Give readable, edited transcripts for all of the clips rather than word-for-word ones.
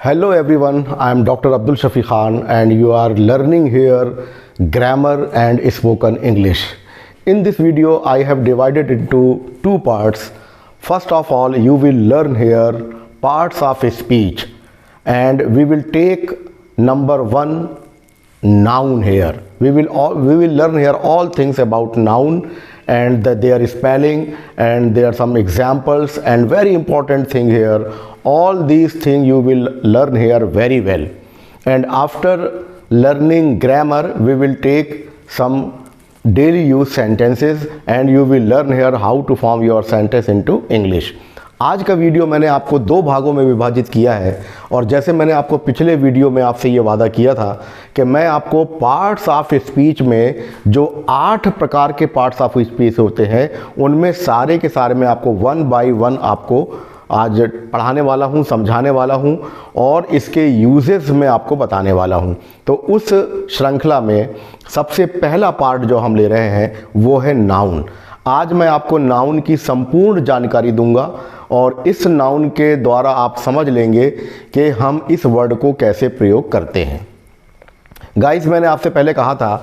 Hello everyone, I am Dr. Abdul Shafi Khan and you are learning here grammar and spoken English. In this video I have divided into two parts. First of all, you will learn here parts of speech and we will take number one, noun here. We will learn here all things about noun and their spelling, and there are some examples, and very important thing here, all these things you will learn here very well. And after learning grammar, we will take some daily use sentences and you will learn here how to form your sentence into English. आज का video मैंने आपको दो भागों में विभाजित किया है, और जैसे मैंने आपको पिछले वीडियो में आपसे ये वादा किया था कि मैं आपको पार्ट्स ऑफ स्पीच में जो 8 प्रकार के पार्ट्स ऑफ स्पीच होते हैं उनमें सारे के सारे मैं आपको वन बाय वन आपको आज पढ़ाने वाला हूँ, समझाने वाला हूँ और इसके यूजेस में आपको बताने वाला हूँ। तो उस श्रृंखला में सबसे पहला पार्ट जो हम ले रहे हैं वो है नाउन। आज मैं आपको नाउन की संपूर्ण जानकारी दूंगा और इस नाउन के द्वारा आप समझ लेंगे कि हम इस वर्ड को कैसे प्रयोग करते हैं। गाइस, मैंने आपसे पहले कहा था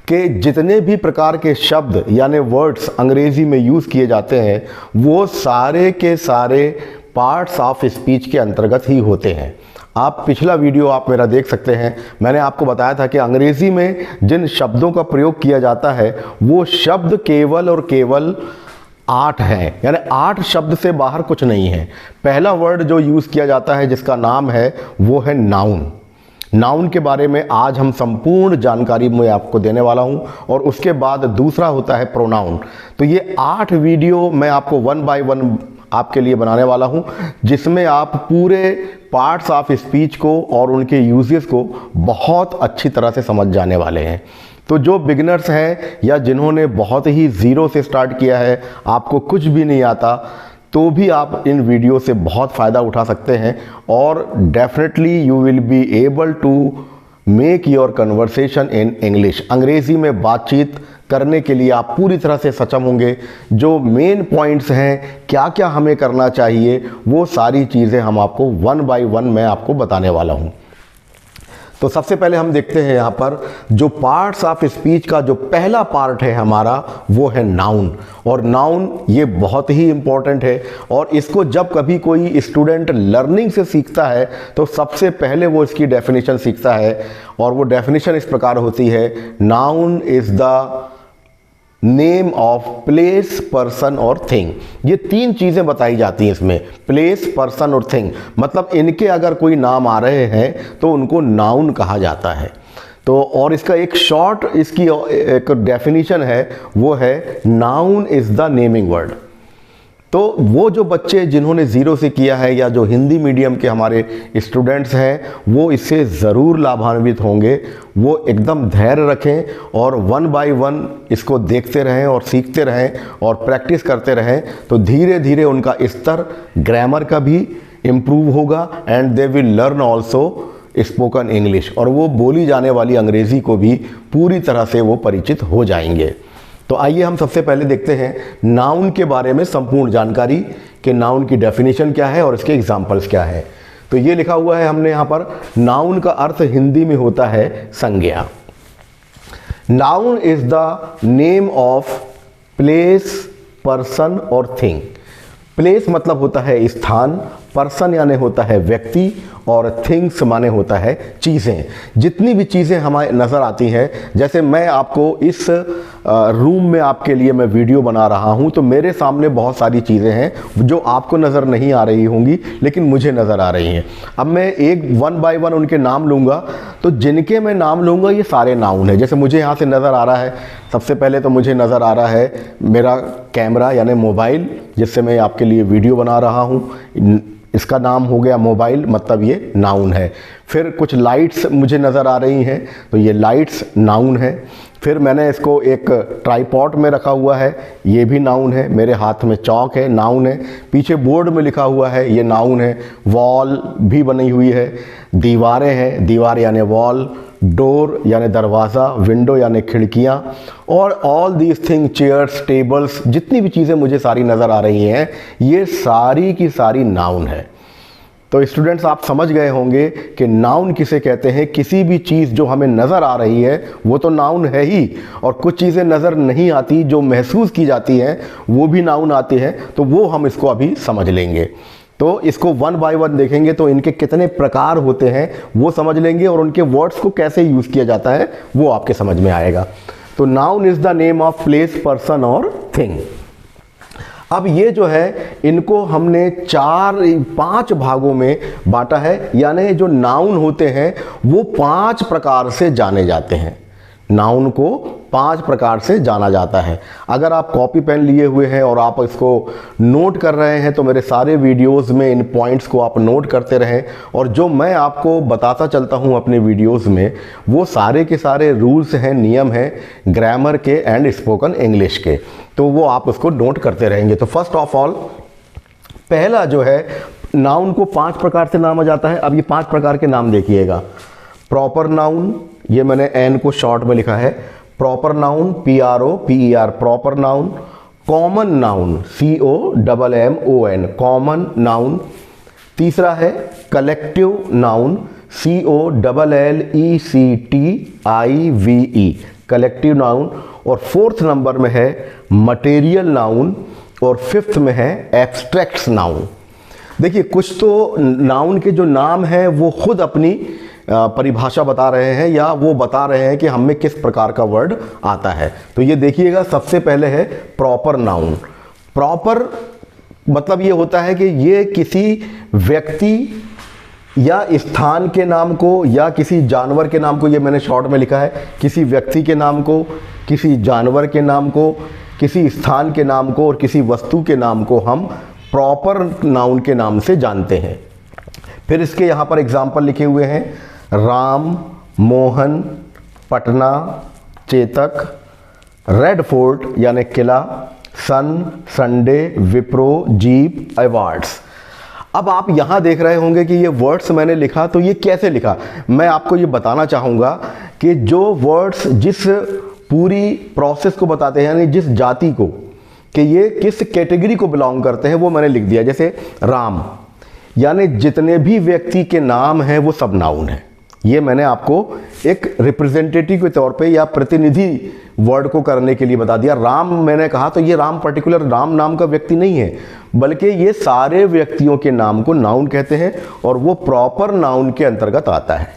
कि जितने भी प्रकार के शब्द यानी वर्ड्स अंग्रेजी में यूज़ किए जाते हैं वो सारे के सारे पार्ट्स ऑफ स्पीच के अंतर्गत ही होते हैं। आप पिछला वीडियो आप मेरा देख सकते हैं। मैंने आपको बताया था कि अंग्रेज़ी में जिन शब्दों का प्रयोग किया जाता है वो शब्द केवल और केवल 8 हैं, यानी 8 शब्द से बाहर कुछ नहीं है। पहला वर्ड जो यूज़ किया जाता है जिसका नाम है वो है नाउन। नाउन के बारे में आज हम संपूर्ण जानकारी मैं आपको देने वाला हूं, और उसके बाद दूसरा होता है प्रोनाउन। तो ये 8 वीडियो मैं आपको वन बाय वन आपके लिए बनाने वाला हूं, जिसमें आप पूरे पार्ट्स ऑफ स्पीच को और उनके यूजेस को बहुत अच्छी तरह से समझ जाने वाले हैं। तो जो बिगिनर्स हैं या जिन्होंने बहुत ही ज़ीरो से स्टार्ट किया है, आपको कुछ भी नहीं आता, तो भी आप इन वीडियो से बहुत फ़ायदा उठा सकते हैं और definitely you will be able to make your conversation in English. अंग्रेज़ी में बातचीत करने के लिए आप पूरी तरह से सक्षम होंगे। जो मेन पॉइंट्स हैं, क्या क्या हमें करना चाहिए, वो सारी चीज़ें हम आपको वन बाय वन मैं आपको बताने वाला हूँ। तो सबसे पहले हम देखते हैं यहाँ पर जो पार्ट्स ऑफ स्पीच का जो पहला पार्ट है हमारा वो है नाउन। और नाउन ये बहुत ही इम्पॉर्टेंट है, और इसको जब कभी कोई स्टूडेंट लर्निंग से सीखता है तो सबसे पहले वो इसकी डेफिनेशन सीखता है, और वो डेफिनेशन इस प्रकार होती है, noun is the name of place, person और थिंग। ये 3 चीज़ें बताई जाती हैं इसमें, प्लेस, पर्सन और थिंग। मतलब इनके अगर कोई नाम आ रहे हैं तो उनको नाउन कहा जाता है। तो और इसका एक शॉर्ट इसकी एक डेफिनेशन है, वो है noun is the naming word. तो वो जो बच्चे जिन्होंने ज़ीरो से किया है या जो हिंदी मीडियम के हमारे स्टूडेंट्स हैं वो इससे ज़रूर लाभान्वित होंगे। वो एकदम धैर्य रखें और वन बाय वन इसको देखते रहें और सीखते रहें और प्रैक्टिस करते रहें, तो धीरे धीरे उनका स्तर ग्रामर का भी इम्प्रूव होगा and they will learn also spoken English, और वो बोली जाने वाली अंग्रेज़ी को भी पूरी तरह से वो परिचित हो जाएंगे। तो आइए हम सबसे पहले देखते हैं नाउन के बारे में संपूर्ण जानकारी कि नाउन की डेफिनेशन क्या है और इसके एग्जाम्पल्स क्या है। तो ये लिखा हुआ है हमने यहाँ पर, नाउन का अर्थ हिंदी में होता है संज्ञा। Noun is the name of place, person और थिंग। प्लेस मतलब होता है स्थान, पर्सन यानी होता है व्यक्ति, और थिंग्स माने होता है चीज़ें। जितनी भी चीज़ें हमें नज़र आती हैं, जैसे मैं आपको इस रूम में आपके लिए मैं वीडियो बना रहा हूं, तो मेरे सामने बहुत सारी चीज़ें हैं जो आपको नज़र नहीं आ रही होंगी लेकिन मुझे नज़र आ रही हैं। अब मैं एक वन बाय वन उनके नाम लूँगा, तो जिनके मैं नाम लूँगा ये सारे नाउन हैं। जैसे मुझे यहाँ से नज़र आ रहा है, सबसे पहले तो मुझे नज़र आ रहा है मेरा कैमरा यानी मोबाइल, जिससे मैं आपके लिए वीडियो बना रहा हूँ, इसका नाम हो गया मोबाइल, मतलब ये नाउन है। फिर कुछ लाइट्स मुझे नज़र आ रही हैं, तो ये लाइट्स नाउन है। फिर मैंने इसको एक ट्राइपॉड में रखा हुआ है, ये भी नाउन है। मेरे हाथ में चौक है, नाउन है। पीछे बोर्ड में लिखा हुआ है, ये नाउन है। वॉल भी बनी हुई है, दीवारें हैं, दीवार यानी वॉल, डोर यानी दरवाज़ा, विंडो यानी खिड़कियाँ, और all these thing, chairs, tables, जितनी भी चीज़ें मुझे सारी नज़र आ रही हैं ये सारी की सारी नाउन है। तो स्टूडेंट्स आप समझ गए होंगे कि नाउन किसे कहते हैं। किसी भी चीज़ जो हमें नज़र आ रही है वो तो नाउन है ही, और कुछ चीज़ें नज़र नहीं आती जो महसूस की जाती हैं वो भी नाउन आती हैं, तो वो हम इसको अभी समझ लेंगे। तो इसको वन बाय वन देखेंगे तो इनके कितने प्रकार होते हैं वो समझ लेंगे, और उनके वर्ड्स को कैसे यूज़ किया जाता है वो आपके समझ में आएगा। तो noun is the name of place, person और थिंग। अब ये जो है इनको हमने 5 भागों में बांटा है, यानी जो नाउन होते हैं वो 5 प्रकार से जाने जाते हैं। नाउन को 5 प्रकार से जाना जाता है। अगर आप कॉपी पेन लिए हुए हैं और आप इसको नोट कर रहे हैं तो मेरे सारे वीडियोस में इन पॉइंट्स को आप नोट करते रहें, और जो मैं आपको बताता चलता हूं अपने वीडियोस में वो सारे के सारे रूल्स हैं, नियम हैं ग्रामर के एंड स्पोकन इंग्लिश के, तो वो आप उसको नोट करते रहेंगे। तो फर्स्ट ऑफ ऑल पहला जो है नाउन को 5 प्रकार से नामा जाता है। अब ये 5 प्रकार के नाम देखिएगा। प्रॉपर नाउन, ये मैंने एन को शॉर्ट में लिखा है, proper noun PROPER proper noun. Common noun COMMON common noun. तीसरा है collective noun COLLECTIVE collective noun. और फोर्थ नंबर में है मटेरियल नाउन, और फिफ्थ में है एब्स्ट्रैक्ट नाउन। देखिए कुछ तो नाउन के जो नाम हैं वो खुद अपनी परिभाषा बता रहे हैं या वो बता रहे हैं कि हमें किस प्रकार का वर्ड आता है। तो ये देखिएगा, सबसे पहले है प्रॉपर नाउन। प्रॉपर मतलब ये होता है कि ये किसी व्यक्ति या स्थान के नाम को या किसी जानवर के नाम को, ये मैंने शॉर्ट में लिखा है, किसी व्यक्ति के नाम को, किसी जानवर के नाम को, किसी स्थान के नाम को और किसी वस्तु के नाम को हम प्रॉपर नाउन के नाम से जानते हैं। फिर इसके यहाँ पर एग्जाम्पल लिखे हुए हैं, राम, मोहन, पटना, चेतक, रेड फोर्ट यानी किला, सन, संडे, विप्रो, जीप, अवार्ड्स। अब आप यहाँ देख रहे होंगे कि ये वर्ड्स मैंने लिखा, तो ये कैसे लिखा, मैं आपको ये बताना चाहूँगा कि जो वर्ड्स जिस पूरी प्रोसेस को बताते हैं, यानी जिस जाति को कि ये किस कैटेगरी को बिलोंग करते हैं, वो मैंने लिख दिया। जैसे राम यानी जितने भी व्यक्ति के नाम हैं वो सब नाउन है। ये मैंने आपको एक रिप्रेजेंटेटिव के तौर पे या प्रतिनिधि वर्ड को करने के लिए बता दिया। राम मैंने कहा तो ये राम पर्टिकुलर राम नाम का व्यक्ति नहीं है, बल्कि ये सारे व्यक्तियों के नाम को नाउन कहते हैं और वो प्रॉपर नाउन के अंतर्गत आता है।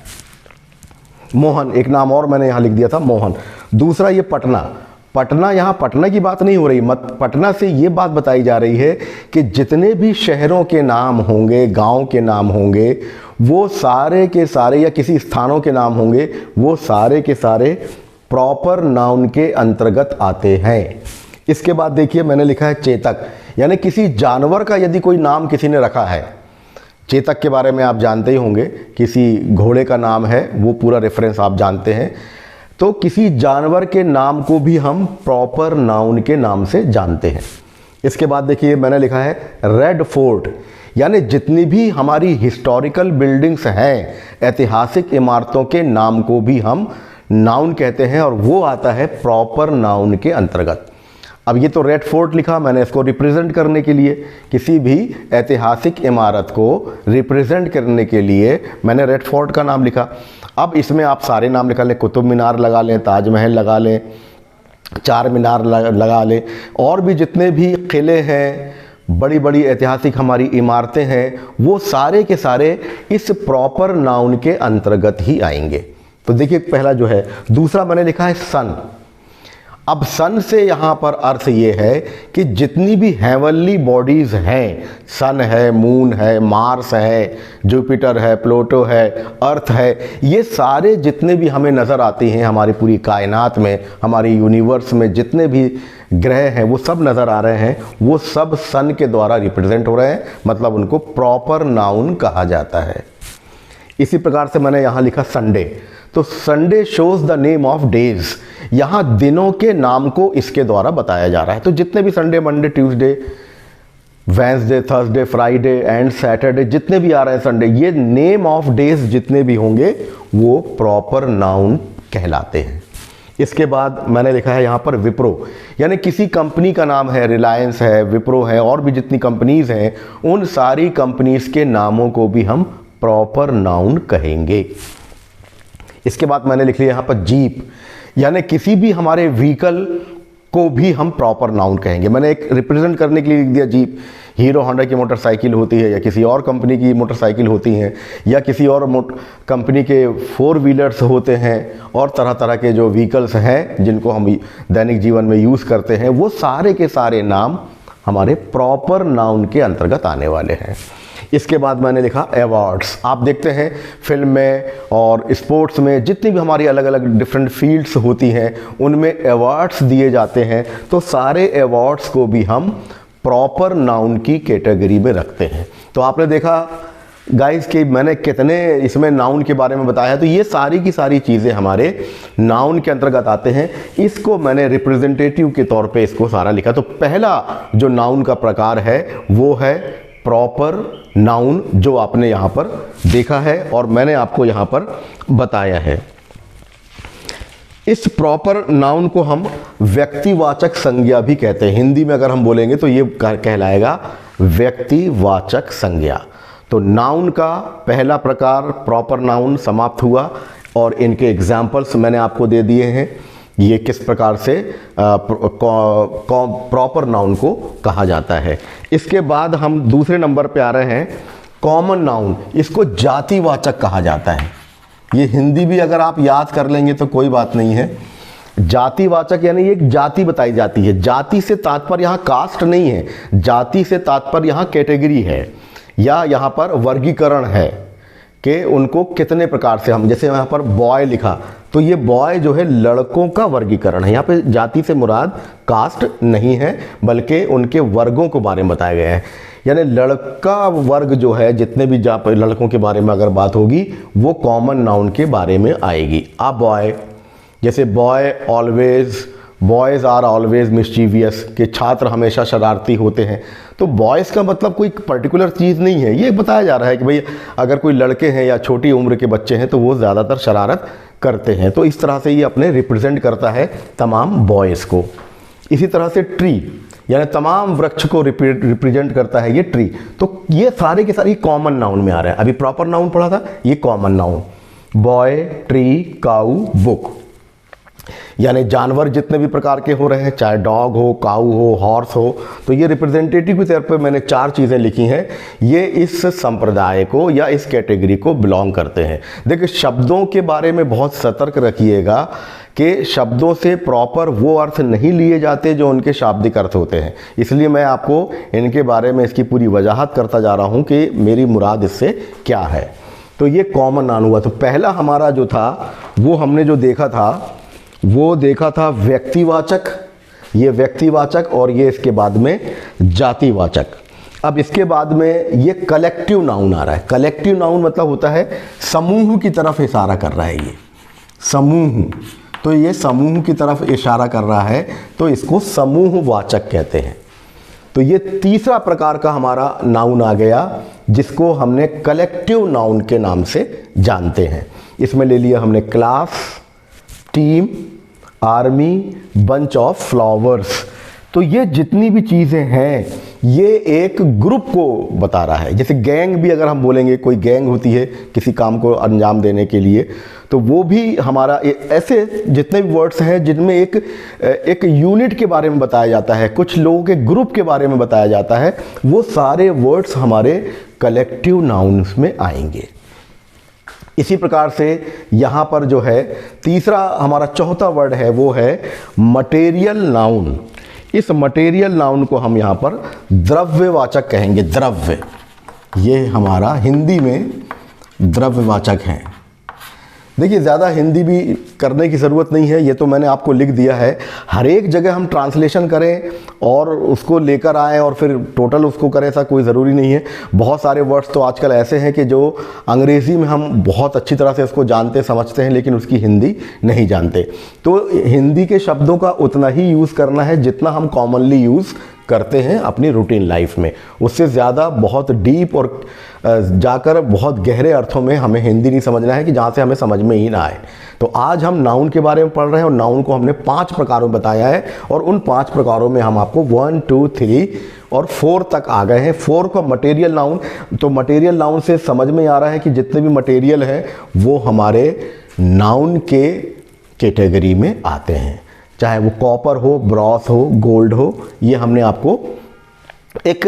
मोहन एक नाम और मैंने यहाँ लिख दिया था, मोहन। दूसरा ये पटना, पटना यहाँ पटना की बात नहीं हो रही, पटना से ये बात बताई जा रही है कि जितने भी शहरों के नाम होंगे, गांव के नाम होंगे, वो सारे के सारे या किसी स्थानों के नाम होंगे, वो सारे के सारे प्रॉपर नाउन के अंतर्गत आते हैं। इसके बाद देखिए मैंने लिखा है चेतक, यानी किसी जानवर का यदि कोई नाम किसी ने रखा है, चेतक के बारे में आप जानते ही होंगे, किसी घोड़े का नाम है, वो पूरा रेफरेंस आप जानते हैं। तो किसी जानवर के नाम को भी हम प्रॉपर नाउन के नाम से जानते हैं। इसके बाद देखिए मैंने लिखा है रेड फोर्ट, यानी जितनी भी हमारी हिस्टोरिकल बिल्डिंग्स हैं, ऐतिहासिक इमारतों के नाम को भी हम नाउन कहते हैं और वो आता है प्रॉपर नाउन के अंतर्गत। अब ये तो रेड फोर्ट लिखा मैंने, इसको रिप्रेजेंट करने के लिए, किसी भी ऐतिहासिक इमारत को रिप्रेजेंट करने के लिए मैंने रेड फोर्ट का नाम लिखा। अब इसमें आप सारे नाम लिखा लें, कुतुब मीनार लगा लें, ताजमहल लगा लें, चार मीनार लगा लें, और भी जितने भी किले हैं, बड़ी बड़ी ऐतिहासिक हमारी इमारतें हैं, वो सारे के सारे इस प्रॉपर नाउन के अंतर्गत ही आएंगे। तो देखिए पहला जो है। दूसरा मैंने लिखा है सन। अब सन से यहाँ पर अर्थ ये है कि जितनी भी हेवनली बॉडीज़ हैं, सन है, मून है, मार्स है, जुपिटर है, प्लूटो है, अर्थ है, ये सारे जितने भी हमें नज़र आती हैं हमारी पूरी कायनात में, हमारी यूनिवर्स में जितने भी ग्रह हैं वो सब नज़र आ रहे हैं, वो सब सन के द्वारा रिप्रेजेंट हो रहे हैं, मतलब उनको प्रॉपर नाउन कहा जाता है। इसी प्रकार से मैंने यहाँ लिखा संडे। तो Sunday shows the name of days, यहाँ दिनों के नाम को इसके द्वारा बताया जा रहा है। तो जितने भी Sunday, Monday, Tuesday, Wednesday, Thursday, Friday and Saturday जितने भी आ रहे हैं संडे, ये नेम ऑफ डेज जितने भी होंगे वो प्रॉपर नाउन कहलाते हैं। इसके बाद मैंने लिखा है यहाँ पर विप्रो, यानी किसी कंपनी का नाम है, रिलायंस है, विप्रो है, और भी जितनी कंपनीज हैं उन सारी कंपनीज के नामों को भी हम प्रॉपर नाउन कहेंगे। इसके बाद मैंने लिख लिया यहाँ पर जीप, यानी किसी भी हमारे व्हीकल को भी हम प्रॉपर नाउन कहेंगे। मैंने एक रिप्रेजेंट करने के लिए लिख दिया जीप। हीरो होंडा की मोटरसाइकिल होती है, या किसी और कंपनी की मोटरसाइकिल होती हैं, या किसी और कंपनी के 4 व्हीलर्स होते हैं, और तरह तरह के जो व्हीकल्स हैं जिनको हम दैनिक जीवन में यूज़ करते हैं, वो सारे के सारे नाम हमारे प्रॉपर नाउन के अंतर्गत आने वाले हैं। इसके बाद मैंने लिखा अवार्ड्स। आप देखते हैं फिल्म में और स्पोर्ट्स में जितनी भी हमारी अलग अलग डिफरेंट फील्ड्स होती हैं उनमें अवार्ड्स दिए जाते हैं, तो सारे अवार्ड्स को भी हम प्रॉपर नाउन की कैटेगरी में रखते हैं। तो आपने देखा गाइस कि मैंने कितने इसमें नाउन के बारे में बताया, तो ये सारी की सारी चीज़ें हमारे नाउन के अंतर्गत आते हैं। इसको मैंने रिप्रेजेंटेटिव के तौर पे इसको सारा लिखा। तो पहला जो नाउन का प्रकार है वो है प्रॉपर नाउन, जो आपने यहाँ पर देखा है और मैंने आपको यहाँ पर बताया है। इस प्रॉपर नाउन को हम व्यक्तिवाचक संज्ञा भी कहते हैं। हिंदी में अगर हम बोलेंगे तो ये कहलाएगा व्यक्तिवाचक संज्ञा। तो नाउन का पहला प्रकार प्रॉपर नाउन समाप्त हुआ, और इनके एग्जाम्पल्स मैंने आपको दे दिए हैं, ये किस प्रकार से प्रॉपर नाउन को कहा जाता है। इसके बाद हम दूसरे नंबर पे आ रहे हैं कॉमन नाउन। इसको जातिवाचक कहा जाता है। ये हिंदी भी अगर आप याद कर लेंगे तो कोई बात नहीं है। जातिवाचक यानी एक जाति बताई जाती है। जाति से तात्पर्य यहाँ कास्ट नहीं है, जाति से तात्पर्य यहाँ कैटेगरी है, या यहाँ पर वर्गीकरण है कि उनको कितने प्रकार से हम, जैसे यहाँ पर बॉय लिखा, तो ये बॉय जो है लड़कों का वर्गीकरण है। यहाँ पे जाति से मुराद कास्ट नहीं है, बल्कि उनके वर्गों को बारे में बताया गया है। यानी लड़का वर्ग जो है, जितने भी लड़कों के बारे में अगर बात होगी वो कॉमन नाउन के बारे में आएगी। आ बॉय, जैसे boy always, boys are always mischievous, के छात्र हमेशा शरारती होते हैं। तो बॉयज़ का मतलब कोई पर्टिकुलर चीज़ नहीं है, ये बताया जा रहा है कि भाई अगर कोई लड़के हैं या छोटी उम्र के बच्चे हैं तो वो ज़्यादातर शरारत करते हैं। तो इस तरह से ये अपने रिप्रेजेंट करता है तमाम बॉयज़ को। इसी तरह से ट्री, यानी तमाम वृक्ष को रिप्रेजेंट करता है ये ट्री। तो ये सारे के सारे कॉमन नाउन में आ रहा है। अभी प्रॉपर नाउन पढ़ा था, ये कॉमन नाउन, बॉय, ट्री, काऊ, बुक, यानी जानवर जितने भी प्रकार के हो रहे हैं, चाहे डॉग हो, काऊ हो, हॉर्स हो, तो ये रिप्रेजेंटेटिव के तौर पे मैंने 4 चीज़ें लिखी हैं। ये इस संप्रदाय को या इस कैटेगरी को बिलोंग करते हैं। देखिए, शब्दों के बारे में बहुत सतर्क रखिएगा कि शब्दों से प्रॉपर वो अर्थ नहीं लिए जाते जो उनके शाब्दिक अर्थ होते हैं। इसलिए मैं आपको इनके बारे में इसकी पूरी वजाहत करता जा रहा हूँ कि मेरी मुराद इससे क्या है। तो ये कॉमन नाउन हुआ। तो पहला हमारा जो था वो हमने जो देखा था व्यक्तिवाचक, ये व्यक्तिवाचक, और ये इसके बाद में जातिवाचक। अब इसके बाद में ये कलेक्टिव नाउन आ रहा है। कलेक्टिव नाउन मतलब होता है समूह की तरफ इशारा कर रहा है। ये समूह, तो ये समूह की तरफ इशारा कर रहा है, तो इसको समूहवाचक कहते हैं। तो ये तीसरा प्रकार का हमारा नाउन आ गया जिसको हमने कलेक्टिव नाउन के नाम से जानते हैं। इसमें ले लिया हमने class, team, army, bunch of flowers. तो ये जितनी भी चीज़ें हैं ये एक ग्रुप को बता रहा है। जैसे गैंग भी अगर हम बोलेंगे, कोई गैंग होती है किसी काम को अंजाम देने के लिए, तो वो भी हमारा ऐसे जितने भी वर्ड्स हैं जिनमें एक यूनिट के बारे में बताया जाता है, कुछ लोगों के ग्रुप के बारे में बताया जाता है, वो सारे वर्ड्स हमारे कलेक्टिव नाउन्स में आएंगे। इसी प्रकार से यहाँ पर जो है तीसरा हमारा चौथा वर्ड है वो है मटेरियल नाउन। इस मटेरियल नाउन को हम यहाँ पर द्रव्यवाचक कहेंगे। द्रव्य, ये हमारा हिंदी में द्रव्यवाचक है। देखिए, ज़्यादा हिंदी भी करने की ज़रूरत नहीं है, ये तो मैंने आपको लिख दिया है। हर एक जगह हम ट्रांसलेशन करें और उसको लेकर आएँ और फिर टोटल उसको करें, ऐसा कोई ज़रूरी नहीं है। बहुत सारे वर्ड्स तो आजकल ऐसे हैं कि जो अंग्रेज़ी में हम बहुत अच्छी तरह से उसको जानते समझते हैं, लेकिन उसकी हिंदी नहीं जानते। तो हिंदी के शब्दों का उतना ही यूज़ करना है जितना हम कॉमनली यूज़ करते हैं अपनी रूटीन लाइफ में। उससे ज़्यादा बहुत डीप और जाकर बहुत गहरे अर्थों में हमें हिंदी नहीं समझना है कि जहाँ से हमें समझ में ही ना आए। तो आज हम नाउन के बारे में पढ़ रहे हैं और नाउन को हमने 5 प्रकारों में बताया है और उन 5 प्रकारों में हम आपको 1, 2, 3 और 4 तक आ गए हैं। 4 को मटेरियल नाउन, तो मटेरियल नाउन से समझ में आ रहा है कि जितने भी मटेरियल हैं वो हमारे नाउन के कैटेगरी में आते हैं, चाहे वो कॉपर हो, ब्रॉस हो, गोल्ड हो। ये हमने आपको एक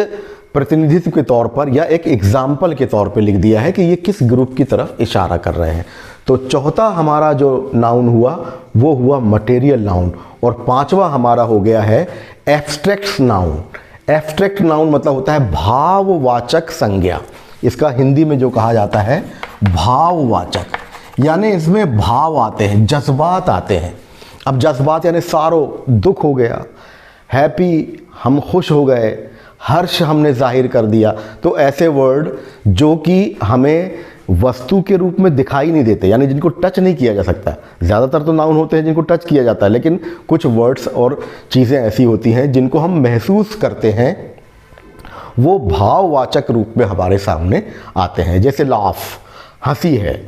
प्रतिनिधित्व के तौर पर या एक एग्जाम्पल के तौर पे लिख दिया है कि ये किस ग्रुप की तरफ इशारा कर रहे हैं। तो चौथा हमारा जो नाउन हुआ वो हुआ मटेरियल नाउन और 5वां हमारा हो गया है एब्स्ट्रैक्ट नाउन। एब्स्ट्रैक्ट नाउन मतलब होता है भाववाचक संज्ञा। इसका हिंदी में जो कहा जाता है भाववाचक, यानी इसमें भाव आते हैं, जज्बात आते हैं। अब जज्बात यानी सारो, दुख हो गया, हैप्पी हम खुश हो गए, हर्ष हमने जाहिर कर दिया। तो ऐसे वर्ड जो कि हमें वस्तु के रूप में दिखाई नहीं देते, यानी जिनको टच नहीं किया जा सकता। ज़्यादातर तो नाउन होते हैं जिनको टच किया जाता है, लेकिन कुछ वर्ड्स और चीज़ें ऐसी होती हैं जिनको हम महसूस करते हैं, वो भाववाचक रूप में हमारे सामने आते हैं। जैसे लाफ, हंसी है,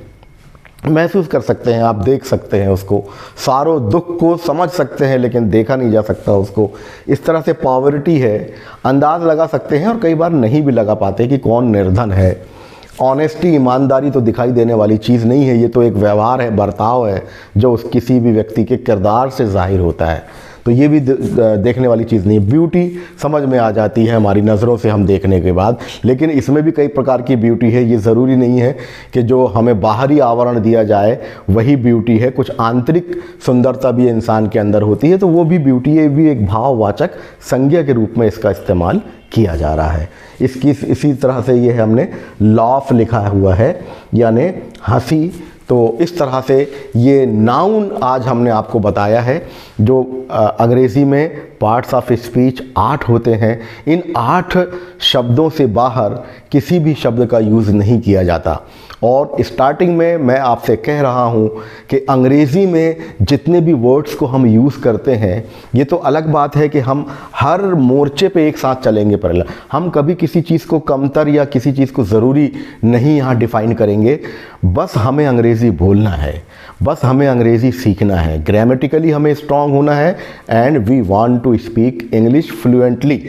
महसूस कर सकते हैं, आप देख सकते हैं उसको। सारो, दुख को समझ सकते हैं लेकिन देखा नहीं जा सकता उसको। इस तरह से पॉवर्टी है, अंदाज़ लगा सकते हैं और कई बार नहीं भी लगा पाते कि कौन निर्धन है। ऑनेस्टी, ईमानदारी तो दिखाई देने वाली चीज़ नहीं है, ये तो एक व्यवहार है, बर्ताव है जो उस किसी भी व्यक्ति के किरदार से जाहिर होता है। तो ये भी देखने वाली चीज़ नहीं है। ब्यूटी समझ में आ जाती है हमारी नज़रों से हम देखने के बाद, लेकिन इसमें भी कई प्रकार की ब्यूटी है। ये ज़रूरी नहीं है कि जो हमें बाहरी आवरण दिया जाए वही ब्यूटी है। कुछ आंतरिक सुंदरता भी इंसान के अंदर होती है, तो वो भी ब्यूटी है, भी एक भाववाचक संज्ञा के रूप में इसका इस्तेमाल किया जा रहा है। इसी तरह से ये हमने लाफ लिखा हुआ है, यानी हंसी। तो इस तरह से ये नाउन आज हमने आपको बताया है। जो अंग्रेज़ी में पार्ट्स ऑफ स्पीच 8 होते हैं, इन 8 शब्दों से बाहर किसी भी शब्द का यूज़ नहीं किया जाता। और स्टार्टिंग में मैं आपसे कह रहा हूँ कि अंग्रेज़ी में जितने भी वर्ड्स को हम यूज़ करते हैं, ये तो अलग बात है कि हम हर मोर्चे पे एक साथ चलेंगे, पर हम कभी किसी चीज़ को कमतर या किसी चीज़ को ज़रूरी नहीं यहाँ डिफ़ाइन करेंगे। बस हमें अंग्रेज़ी बोलना है, बस हमें अंग्रेज़ी सीखना है, ग्रामेटिकली हमें स्ट्रांग होना है and we want to speak English fluently.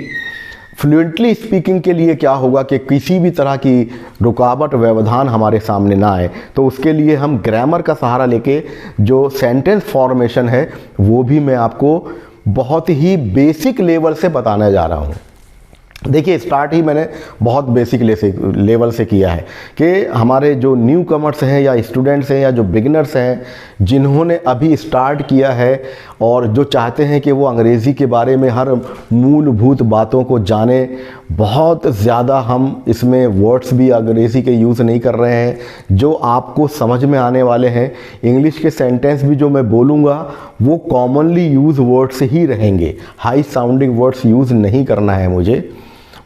Fluently speaking के लिए क्या होगा कि किसी भी तरह की रुकावट, व्यवधान हमारे सामने ना आए, तो उसके लिए हम ग्रामर का सहारा लेके जो सेंटेंस फॉर्मेशन है वो भी मैं आपको बहुत ही बेसिक लेवल से बताने जा रहा हूँ। देखिए, स्टार्ट ही मैंने बहुत बेसिक लेवल से किया है कि हमारे जो न्यू कमर्स हैं या स्टूडेंट्स हैं या जो बिगिनर्स हैं, जिन्होंने अभी स्टार्ट किया है और जो चाहते हैं कि वो अंग्रेज़ी के बारे में हर मूलभूत बातों को जाने। बहुत ज़्यादा हम इसमें वर्ड्स भी अंग्रेज़ी के यूज़ नहीं कर रहे हैं जो आपको समझ में आने वाले हैं। इंग्लिश के सेंटेंस भी जो मैं बोलूँगा वो कॉमनली यूज़ वर्ड्स ही रहेंगे, हाई साउंडिंग वर्ड्स यूज़ नहीं करना है मुझे।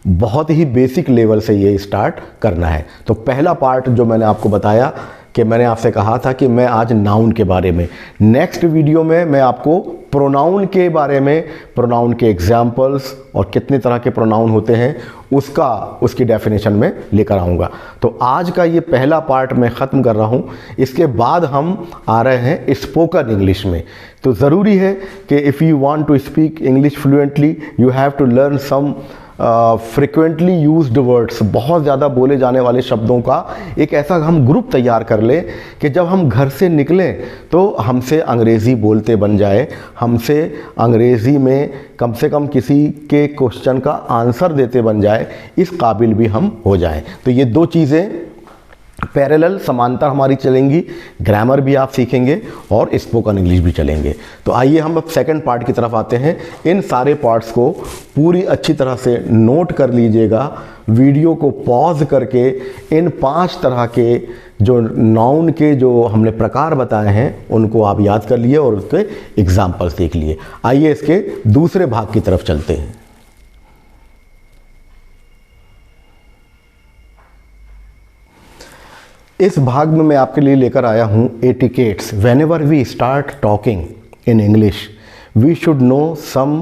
बहुत ही बेसिक लेवल से ये स्टार्ट करना है। तो पहला पार्ट जो मैंने आपको बताया कि मैंने आपसे कहा था कि मैं आज नाउन के बारे में, नेक्स्ट वीडियो में मैं आपको प्रोनाउन के बारे में, प्रोनाउन के एग्जाम्पल्स और कितने तरह के प्रोनाउन होते हैं उसकी डेफिनेशन में लेकर आऊँगा। तो आज का ये पहला पार्ट मैं ख़त्म कर रहा हूँ। इसके बाद हम आ रहे हैं स्पोकन इंग्लिश में। तो ज़रूरी है कि if you want to speak English fluently you have to learn some frequently used words, बहुत ज़्यादा बोले जाने वाले शब्दों का एक ऐसा हम ग्रुप तैयार कर लें कि जब हम घर से निकलें तो हमसे अंग्रेज़ी बोलते बन जाए, हमसे अंग्रेज़ी में कम से कम किसी के क्वेश्चन का आंसर देते बन जाए, इस काबिल भी हम हो जाएं। तो ये दो चीज़ें पैरेलल, समांतर हमारी चलेंगी। ग्रामर भी आप सीखेंगे और स्पोकन इंग्लिश भी चलेंगे। तो आइए हम अब सेकंड पार्ट की तरफ आते हैं। इन सारे पार्ट्स को पूरी अच्छी तरह से नोट कर लीजिएगा, वीडियो को पॉज करके इन 5 तरह के जो नाउन के जो हमने प्रकार बताए हैं उनको आप याद कर लिए और उसके एग्जाम्पल्स देख लिए। आइए इसके दूसरे भाग की तरफ चलते हैं। इस भाग में मैं आपके लिए लेकर आया हूँ etiquettes. Whenever we start talking in English we should know some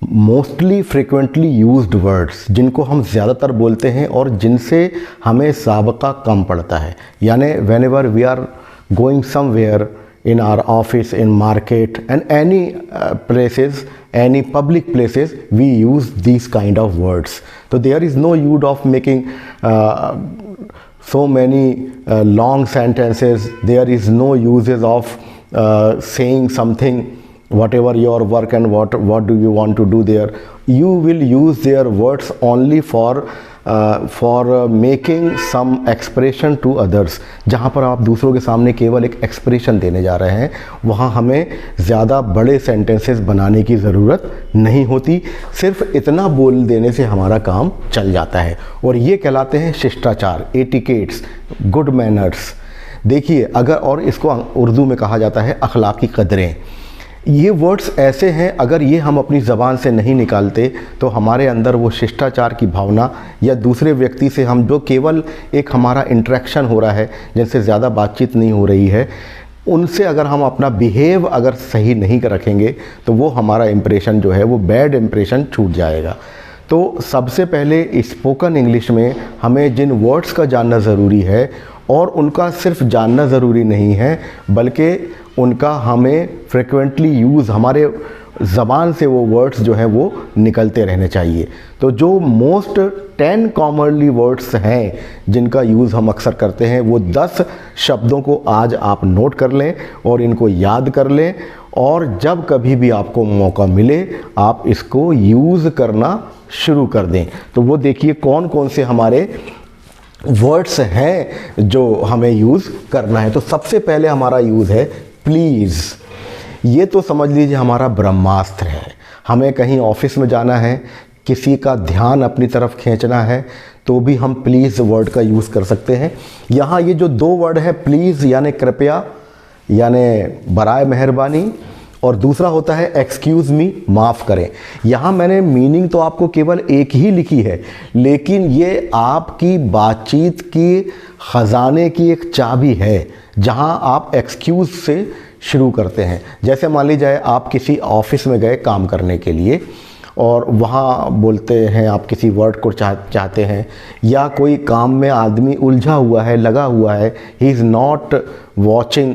mostly frequently used words जिनको हम ज़्यादातर बोलते हैं और जिनसे हमें साबका कम पड़ता है, यानी whenever we are going somewhere in our office, in market and any places, any public places, we use these kind of words. So there is no use of making so many long sentences. There is no uses of saying something, whatever your work and what do you want to do there. You will use their words only for making some expression to others. जहाँ पर आप दूसरों के सामने केवल एक expression देने जा रहे हैं, वहाँ हमें ज़्यादा बड़े सेंटेंसेस बनाने की ज़रूरत नहीं होती, सिर्फ इतना बोल देने से हमारा काम चल जाता है। और ये कहलाते हैं शिष्टाचार, एटिकेट्स, गुड मैनर्स। देखिए, अगर और इसको उर्दू में कहा जाता है अखलाकी कदरें। ये वर्ड्स ऐसे हैं, अगर ये हम अपनी ज़बान से नहीं निकालते तो हमारे अंदर वो शिष्टाचार की भावना, या दूसरे व्यक्ति से हम जो केवल एक हमारा इंटरेक्शन हो रहा है, जिनसे ज़्यादा बातचीत नहीं हो रही है, उनसे अगर हम अपना बिहेव अगर सही नहीं रखेंगे तो वो हमारा इम्प्रेशन जो है वो बैड इम्प्रेशन छूट जाएगा। तो सबसे पहले स्पोकन इंग्लिश में हमें जिन वर्ड्स का जानना ज़रूरी है, और उनका सिर्फ जानना ज़रूरी नहीं है बल्कि उनका हमें फ्रिक्वेंटली यूज़, हमारे ज़बान से वो वर्ड्स जो हैं वो निकलते रहने चाहिए। तो जो मोस्ट 10 कॉमनली वर्ड्स हैं जिनका यूज़ हम अक्सर करते हैं, वो 10 शब्दों को आज आप नोट कर लें और इनको याद कर लें, और जब कभी भी आपको मौका मिले आप इसको यूज़ करना शुरू कर दें। तो वो देखिए कौन कौन से हमारे वर्ड्स हैं जो हमें यूज़ करना है। तो सबसे पहले हमारा यूज़ है प्लीज़। ये तो समझ लीजिए हमारा ब्रह्मास्त्र है। हमें कहीं ऑफिस में जाना है, किसी का ध्यान अपनी तरफ खींचना है, तो भी हम प्लीज़ वर्ड का यूज़ कर सकते हैं। यहाँ ये जो 2 वर्ड है, प्लीज़ यानी कृपया, यानी बराए मेहरबानी, और दूसरा होता है एक्सक्यूज़ मी, माफ़ करें। यहाँ मैंने मीनिंग तो आपको केवल एक ही लिखी है, लेकिन ये आपकी बातचीत की ख़जाने की एक चाबी है, जहाँ आप एक्सक्यूज़ से शुरू करते हैं। जैसे मान लीजिए आप किसी ऑफिस में गए काम करने के लिए, और वहाँ बोलते हैं आप किसी वर्ड को चाहते हैं, या कोई काम में आदमी उलझा हुआ है, लगा हुआ है, he is not watching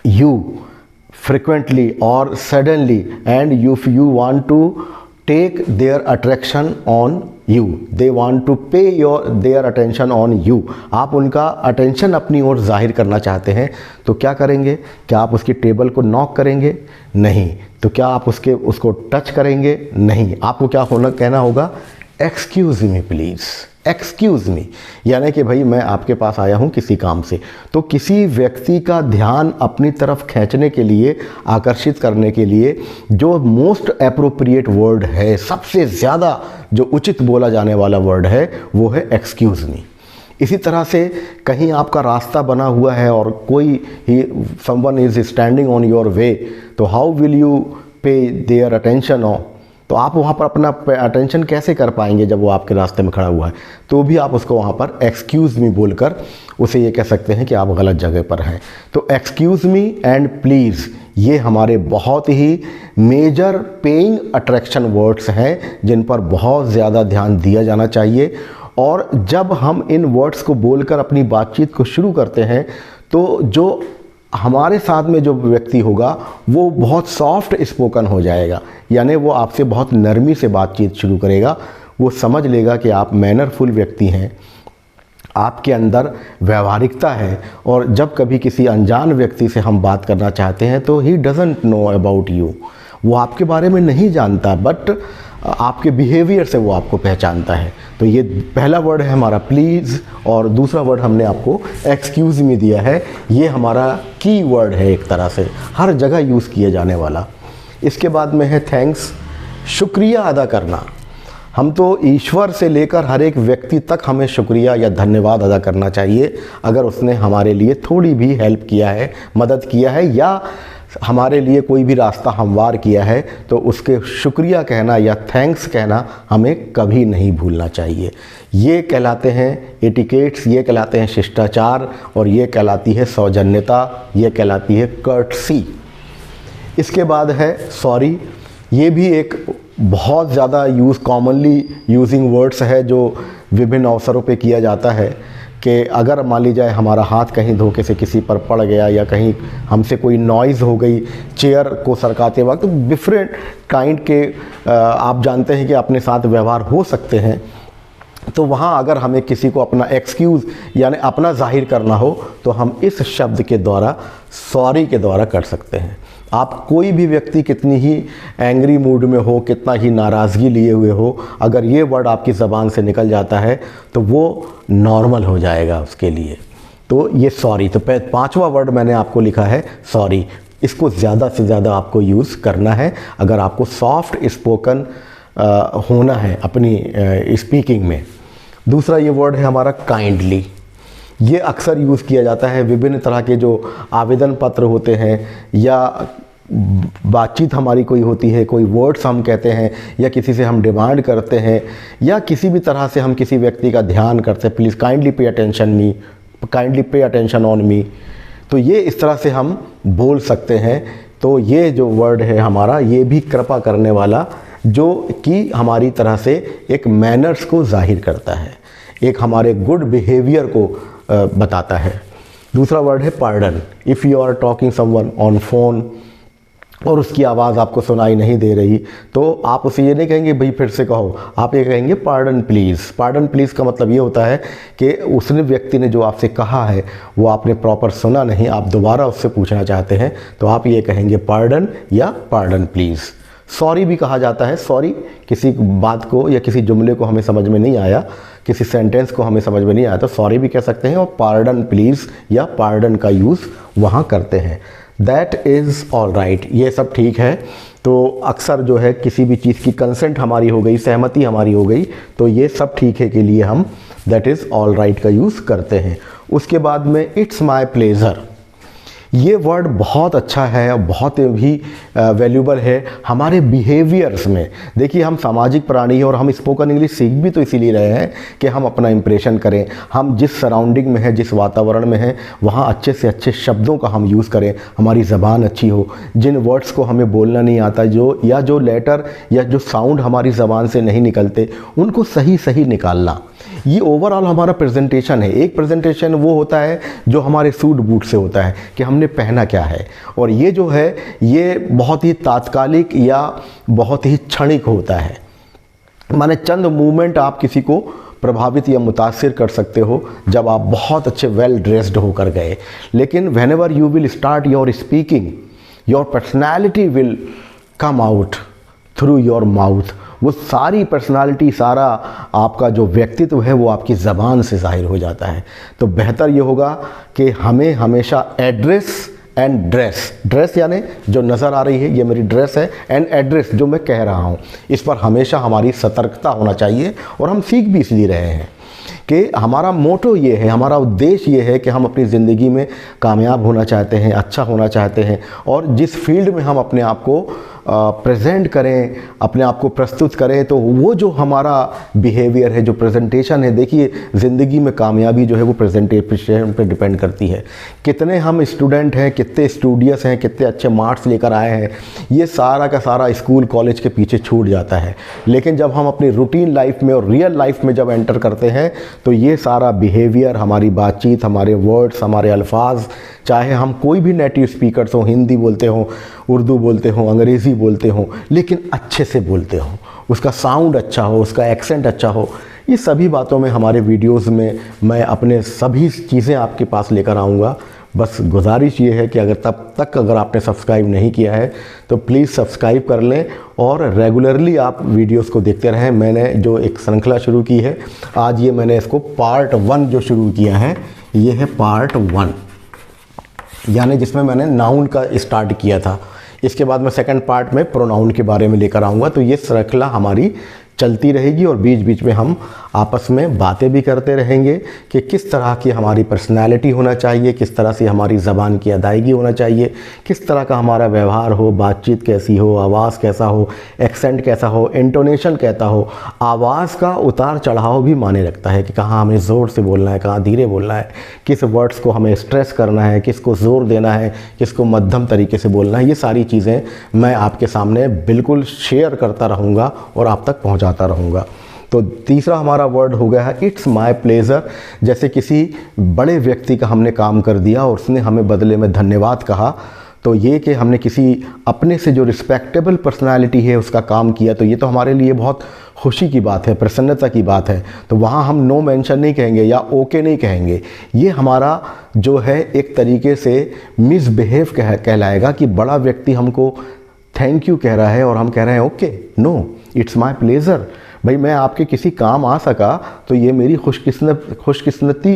you frequently or suddenly, and if you want to take their attraction on you, they want to pay their attention on you, आप उनका अटेंशन अपनी ओर जाहिर करना चाहते हैं, तो क्या करेंगे? क्या आप उसकी टेबल को नॉक करेंगे? नहीं। तो क्या आप उसको टच करेंगे? नहीं। आपको क्या कहना होगा? Excuse me please, excuse me, यानी कि भाई मैं आपके पास आया हूँ किसी काम से। तो किसी व्यक्ति का ध्यान अपनी तरफ खींचने के लिए, आकर्षित करने के लिए जो मोस्ट एप्रोप्रिएट वर्ड है, सबसे ज़्यादा जो उचित बोला जाने वाला वर्ड है, वो है एक्सक्यूज़ मी। इसी तरह से कहीं आपका रास्ता बना हुआ है और कोई ही someone is standing on your way, तो हाउ विल यू पे देयर अटेंशन ऑन, तो आप वहाँ पर अपना अटेंशन कैसे कर पाएंगे जब वो आपके रास्ते में खड़ा हुआ है? तो भी आप उसको वहाँ पर एक्सक्यूज़ मी बोलकर उसे ये कह सकते हैं कि आप गलत जगह पर हैं। तो एक्सक्यूज़ मी एंड प्लीज़, ये हमारे बहुत ही मेजर पेइंग अट्रैक्शन वर्ड्स हैं जिन पर बहुत ज़्यादा ध्यान दिया जाना चाहिए। और जब हम इन वर्ड्स को बोलकर अपनी बातचीत को शुरू करते हैं, तो जो हमारे साथ में जो व्यक्ति होगा वो बहुत सॉफ्ट स्पोकन हो जाएगा, यानी वो आपसे बहुत नरमी से बातचीत शुरू करेगा। वो समझ लेगा कि आप मैनरफुल व्यक्ति हैं, आपके अंदर व्यवहारिकता है। और जब कभी किसी अनजान व्यक्ति से हम बात करना चाहते हैं तो he doesn't know about you, वो आपके बारे में नहीं जानता, बट आपके बिहेवियर से वो आपको पहचानता है। तो ये पहला वर्ड है हमारा प्लीज़, और दूसरा वर्ड हमने आपको एक्सक्यूज़ मी दिया है। ये हमारा की वर्ड है, एक तरह से हर जगह यूज़ किया जाने वाला। इसके बाद में है थैंक्स, शुक्रिया अदा करना। हम तो ईश्वर से लेकर हर एक व्यक्ति तक हमें शुक्रिया या धन्यवाद अदा करना चाहिए अगर उसने हमारे लिए थोड़ी भी हेल्प किया है, मदद किया है, या हमारे लिए कोई भी रास्ता हमवार किया है, तो उसके शुक्रिया कहना या थैंक्स कहना हमें कभी नहीं भूलना चाहिए। ये कहलाते हैं एटिकेट्स, ये कहलाते हैं शिष्टाचार, और ये कहलाती है सौजन्यता, ये कहलाती है कर्टसी। इसके बाद है सॉरी। ये भी एक बहुत ज़्यादा कॉमनली यूजिंग वर्ड्स है जो विभिन्न अवसरों पे किया जाता है कि अगर मान लीजिए हमारा हाथ कहीं धोखे से किसी पर पड़ गया या कहीं हमसे कोई नॉइज़ हो गई चेयर को सरकाते वक्त, तो डिफरेंट काइंड के आप जानते हैं कि अपने साथ व्यवहार हो सकते हैं। तो वहाँ अगर हमें किसी को अपना एक्सक्यूज़ यानी अपना जाहिर करना हो तो हम इस शब्द के द्वारा, सॉरी के द्वारा कर सकते हैं। आप कोई भी व्यक्ति कितनी ही एंग्री मूड में हो, कितना ही नाराज़गी लिए हुए हो, अगर ये वर्ड आपकी ज़बान से निकल जाता है तो वो नॉर्मल हो जाएगा उसके लिए। तो ये सॉरी, तो 5वां वर्ड मैंने आपको लिखा है सॉरी। इसको ज़्यादा से ज़्यादा आपको यूज़ करना है अगर आपको सॉफ्ट स्पोकन होना है अपनी स्पीकिंग में। दूसरा ये वर्ड है हमारा काइंडली। ये अक्सर यूज़ किया जाता है विभिन्न तरह के जो आवेदन पत्र होते हैं या बातचीत हमारी कोई होती है, कोई वर्ड्स हम कहते हैं या किसी से हम डिमांड करते हैं या किसी भी तरह से हम किसी व्यक्ति का ध्यान करते हैं, please kindly pay attention me, kindly pay attention on me. तो ये इस तरह से हम बोल सकते हैं। तो ये जो वर्ड है हमारा, ये भी कृपा करने वाला, जो कि हमारी तरह से एक मैनर्स को जाहिर करता है, एक हमारे गुड बिहेवियर को बताता है। दूसरा वर्ड है pardon. If you are talking someone on phone और उसकी आवाज़ आपको सुनाई नहीं दे रही तो आप उसे ये नहीं कहेंगे भाई फिर से कहो, आप ये कहेंगे पार्डन प्लीज़। पार्डन प्लीज़ का मतलब ये होता है कि उसने व्यक्ति ने जो आपसे कहा है वो आपने प्रॉपर सुना नहीं, आप दोबारा उससे पूछना चाहते हैं, तो आप ये कहेंगे पार्डन या पार्डन प्लीज़। सॉरी भी कहा जाता है। सॉरी किसी बात को या किसी जुमले को हमें समझ में नहीं आया, किसी सेंटेंस को हमें समझ में नहीं आया तो सॉरी भी कह सकते हैं और पार्डन प्लीज़ या पार्डन का यूज़ वहाँ करते हैं। दैट इज़ ऑल राइट, ये सब ठीक है। तो अक्सर जो है किसी भी चीज़ की कंसेंट हमारी हो गई, सहमति हमारी हो गई, तो ये सब ठीक है के लिए हम दैट इज़ ऑल राइट का यूज़ करते हैं। उसके बाद में इट्स माई प्लेज़र, ये वर्ड बहुत अच्छा है और बहुत ही वैल्यूबल है हमारे बिहेवियर्स में। देखिए हम सामाजिक प्राणी हैं और हम स्पोकन इंग्लिश सीख भी तो इसीलिए रहे हैं कि हम अपना इंप्रेशन करें, हम जिस सराउंडिंग में हैं, जिस वातावरण में हैं, वहाँ अच्छे से अच्छे शब्दों का हम यूज़ करें, हमारी ज़बान अच्छी हो, जिन वर्ड्स को हमें बोलना नहीं आता जो लेटर या जो साउंड हमारी ज़बान से नहीं निकलते उनको सही सही निकालना, ये ओवरऑल हमारा प्रेजेंटेशन है। एक प्रेजेंटेशन वो होता है जो हमारे सूट बूट से होता है कि हमने पहना क्या है, और ये जो है ये बहुत ही तात्कालिक या बहुत ही क्षणिक होता है। माने चंद मूवमेंट आप किसी को प्रभावित या मुतासिर कर सकते हो जब आप बहुत अच्छे वेल ड्रेस्ड होकर गए, लेकिन whenever you will start your speaking, your personality will come out through your mouth. वो सारी पर्सनालिटी, सारा आपका जो व्यक्तित्व है वो आपकी ज़बान से ज़ाहिर हो जाता है। तो बेहतर ये होगा कि हमें हमेशा एड्रेस एंड ड्रेस, ड्रेस यानी जो नज़र आ रही है ये मेरी ड्रेस है, एंड एड्रेस जो मैं कह रहा हूँ, इस पर हमेशा हमारी सतर्कता होना चाहिए। और हम सीख भी इसलिए रहे हैं कि हमारा मोटो ये है, हमारा उद्देश्य ये है कि हम अपनी ज़िंदगी में कामयाब होना चाहते हैं, अच्छा होना चाहते हैं, और जिस फील्ड में हम अपने आप को प्रेजेंट करें, अपने आप को प्रस्तुत करें, तो वो जो हमारा बिहेवियर है, जो प्रेजेंटेशन है, देखिए ज़िंदगी में कामयाबी जो है वो प्रेजेंटेशन पे डिपेंड करती है। कितने हम स्टूडेंट हैं, कितने स्टूडियस हैं, कितने अच्छे मार्क्स लेकर आए हैं, ये सारा का सारा स्कूल कॉलेज के पीछे छूट जाता है। लेकिन जब हम अपनी रूटीन लाइफ में और रियल लाइफ में जब एंटर करते हैं तो ये सारा बिहेवियर, हमारी बातचीत, हमारे वर्ड्स, हमारे अल्फाज, चाहे हम कोई भी नेटिव स्पीकर्स हों, हिंदी बोलते हों, उर्दू बोलते हों, अंग्रेज़ी बोलते हों, लेकिन अच्छे से बोलते हों, उसका साउंड अच्छा हो, उसका एक्सेंट अच्छा हो, ये सभी बातों में हमारे वीडियोस में मैं अपने सभी चीज़ें आपके पास लेकर आऊँगा। बस गुजारिश ये है कि अगर आपने सब्सक्राइब नहीं किया है तो प्लीज़ सब्सक्राइब कर लें और रेगुलरली आप वीडियोस को देखते रहें। मैंने जो एक श्रृंखला शुरू की है, आज ये मैंने इसको पार्ट 1 जो शुरू किया है, ये है पार्ट 1, यानी जिसमें मैंने नाउन का स्टार्ट किया था। इसके बाद मैं सेकंड पार्ट में प्रोनाउन के बारे में लेकर आऊँगा। तो ये श्रृंखला हमारी चलती रहेगी और बीच बीच में हम आपस में बातें भी करते रहेंगे कि किस तरह की हमारी पर्सनालिटी होना चाहिए, किस तरह से हमारी ज़बान की अदायगी होना चाहिए, किस तरह का हमारा व्यवहार हो, बातचीत कैसी हो, आवाज़ कैसा हो, एक्सेंट कैसा हो, इंटोनेशन कैसा हो। आवाज़ का उतार चढ़ाव भी माने रखता है कि कहाँ हमें ज़ोर से बोलना है, कहाँ धीरे बोलना है, किस वर्ड्स को हमें स्ट्रेस करना है, किसको ज़ोर देना है, किसको मध्यम तरीके से बोलना है। ये सारी चीज़ें मैं आपके सामने बिल्कुल शेयर करता रहूँगा और आप तक पहुँचाता रहूँगा। तो तीसरा हमारा वर्ड हो गया है इट्स माय प्लेज़र। जैसे किसी बड़े व्यक्ति का हमने काम कर दिया और उसने हमें बदले में धन्यवाद कहा, तो ये कि हमने किसी अपने से जो रिस्पेक्टेबल पर्सनालिटी है उसका काम किया, तो ये तो हमारे लिए बहुत खुशी की बात है, प्रसन्नता की बात है। तो वहाँ हम नो मेंशन नहीं कहेंगे या ओके नहीं कहेंगे। ये हमारा जो है एक तरीके से मिसबिहेव कहलाएगा कि बड़ा व्यक्ति हमको थैंक यू कह रहा है और हम कह रहे हैं okay, no, it's my pleasure. भाई मैं आपके किसी काम आ सका तो ये मेरी खुशकिस्मती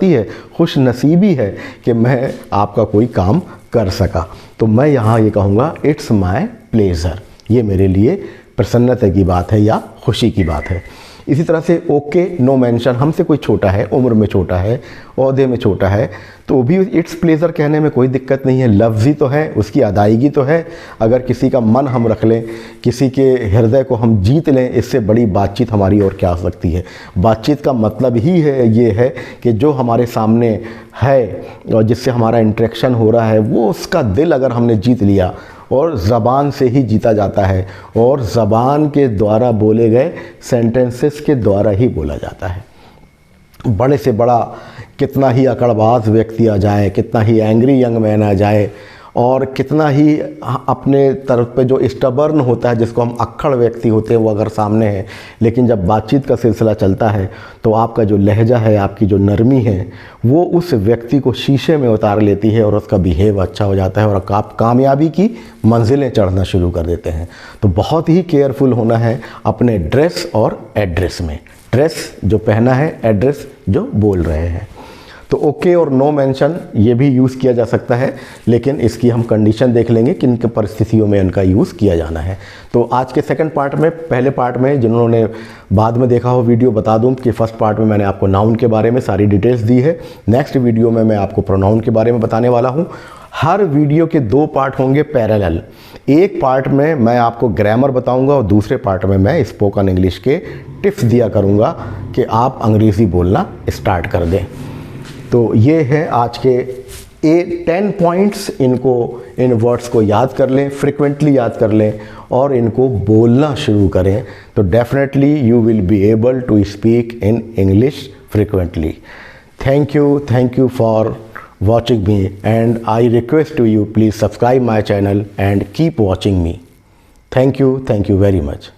है, खुश नसीबी है कि मैं आपका कोई काम कर सका। तो मैं यहाँ ये कहूँगा इट्स माय प्लेज़र। ये मेरे लिए प्रसन्नता की बात है या खुशी की बात है। इसी तरह से ओके, नो मेंशन, हमसे कोई छोटा है, उम्र में छोटा है, ओहदे में छोटा है, तो भी इट्स प्लेज़र कहने में कोई दिक्कत नहीं है। लफ्ज़ ही तो है, उसकी अदायगी तो है। अगर किसी का मन हम रख लें, किसी के हृदय को हम जीत लें, इससे बड़ी बातचीत हमारी और क्या हो सकती है। बातचीत का मतलब ही है ये है कि जो हमारे सामने है और जिससे हमारा इंटरेक्शन हो रहा है, वो उसका दिल अगर हमने जीत लिया, और ज़बान से ही जीता जाता है और ज़बान के द्वारा बोले गए सेंटेंसेस के द्वारा ही बोला जाता है। बड़े से बड़ा कितना ही अकड़बाज व्यक्ति आ जाए, कितना ही एंग्री यंग मैन आ जाए और कितना ही अपने तरफ पे जो स्टबर्न होता है, जिसको हम अक्खड़ व्यक्ति होते हैं, वो अगर सामने है, लेकिन जब बातचीत का सिलसिला चलता है तो आपका जो लहजा है, आपकी जो नरमी है, वो उस व्यक्ति को शीशे में उतार लेती है और उसका बिहेव अच्छा हो जाता है और आप कामयाबी की मंजिलें चढ़ना शुरू कर देते हैं। तो बहुत ही केयरफुल होना है अपने ड्रेस और एड्रेस में। ड्रेस जो पहना है, एड्रेस जो बोल रहे हैं। तो ओके और नो मेंशन ये भी यूज़ किया जा सकता है, लेकिन इसकी हम कंडीशन देख लेंगे किन किन परिस्थितियों में इनका यूज़ किया जाना है। तो आज के सेकंड पार्ट में, पहले पार्ट में जिन्होंने बाद में देखा हो वीडियो, बता दूं कि फर्स्ट पार्ट में मैंने आपको नाउन के बारे में सारी डिटेल्स दी है। नेक्स्ट वीडियो में मैं आपको प्रोनाउन के बारे में बताने वाला हूँ। हर वीडियो के 2 पार्ट होंगे पैरेलल। एक पार्ट में मैं आपको ग्रामर बताऊंगा और दूसरे पार्ट में मैं स्पोकन इंग्लिश के टिप्स दिया करूंगा कि आप अंग्रेज़ी बोलना स्टार्ट कर दें। तो ये है आज के 10 पॉइंट्स। इन वर्ड्स को याद कर लें, फ्रिक्वेंटली याद कर लें और इनको बोलना शुरू करें, तो definitely you will be able to speak in English frequently. Thank you for watching me, and I request to you, please subscribe my channel and keep watching me. Thank you very much.